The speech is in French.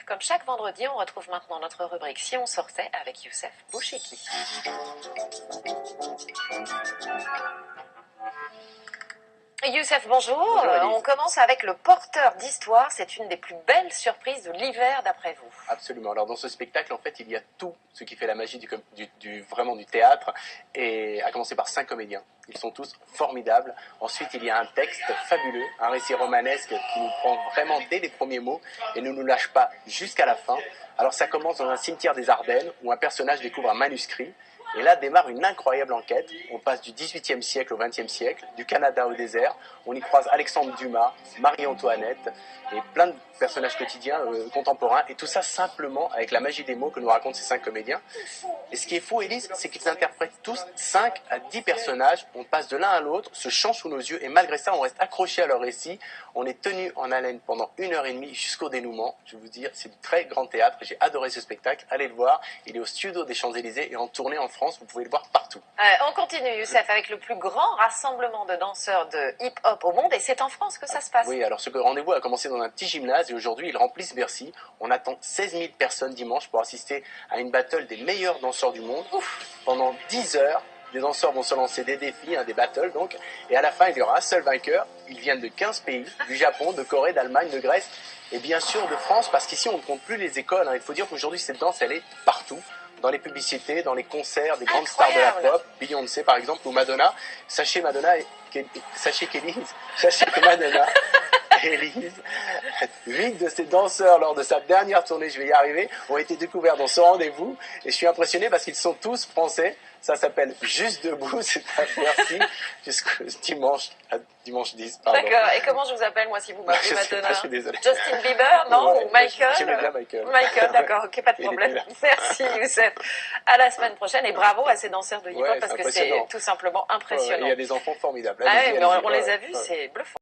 Comme chaque vendredi, on retrouve maintenant notre rubrique Si on sortait avec Youssef Bouchiki. Youssef, bonjour. Bonjour Elise. On commence avec le porteur d'histoire. C'est une des plus belles surprises de l'hiver d'après vous. Absolument. Alors dans ce spectacle, en fait, il y a tout ce qui fait la magie vraiment du théâtre, et à commencer par 5 comédiens. Ils sont tous formidables. Ensuite, il y a un texte fabuleux, un récit romanesque qui nous prend vraiment dès les premiers mots et ne nous lâche pas jusqu'à la fin. Alors ça commence dans un cimetière des Ardennes où un personnage découvre un manuscrit. Et là démarre une incroyable enquête. On passe du XVIIIe siècle au XXe siècle, du Canada au désert. On y croise Alexandre Dumas, Marie-Antoinette et plein de personnages quotidiens contemporains. Et tout ça simplement avec la magie des mots que nous racontent ces 5 comédiens. Et ce qui est fou, Élise, c'est qu'ils interprètent tous 5 à 10 personnages. On passe de l'un à l'autre, se change sous nos yeux. Et malgré ça, on reste accroché à leur récit. On est tenu en haleine pendant 1h30 jusqu'au dénouement. Je vais vous dire, c'est du très grand théâtre. J'ai adoré ce spectacle. Allez le voir. Il est au studio des Champs-Élysées et en tournée en France. Vous pouvez le voir partout. On continue, Youssef, avec le plus grand rassemblement de danseurs de hip-hop au monde. Et c'est en France que ça se passe. Oui, alors ce rendez-vous a commencé dans un petit gymnase et aujourd'hui, ils remplissent Bercy. On attend 16 000 personnes dimanche pour assister à une battle des meilleurs danseurs du monde. Pendant 10 heures, les danseurs vont se lancer des défis, des battles donc. Et à la fin, il y aura un seul vainqueur. Ils viennent de 15 pays, du Japon, de Corée, d'Allemagne, de Grèce et bien sûr de France, parce qu'ici, on ne compte plus les écoles. Il faut dire qu'aujourd'hui, cette danse, elle est partout. Dans les publicités, dans les concerts des grandes stars de la pop, Beyoncé par exemple, ou Madonna. Sachez que Madonna, Élise, 8 de ces danseurs lors de sa dernière tournée, je vais y arriver, ont été découverts dans ce rendez-vous. Et je suis impressionné parce qu'ils sont tous français. Ça s'appelle Juste Debout, c'est à Bercy jusqu'au dimanche 10. Pardon. D'accord, et comment je vous appelle moi si vous m'appelez Madonna? Je suis désolé. Justin Bieber, non? Ouais, ou Michael? J'aimais bien Michael. Michael, d'accord, ok, pas de problème. Merci Youssef. À la semaine prochaine et bravo à ces danseurs de hip-hop parce que c'est tout simplement impressionnant. Il y a des enfants formidables. Ah ouais, mais on les a vus, c'est bluffant.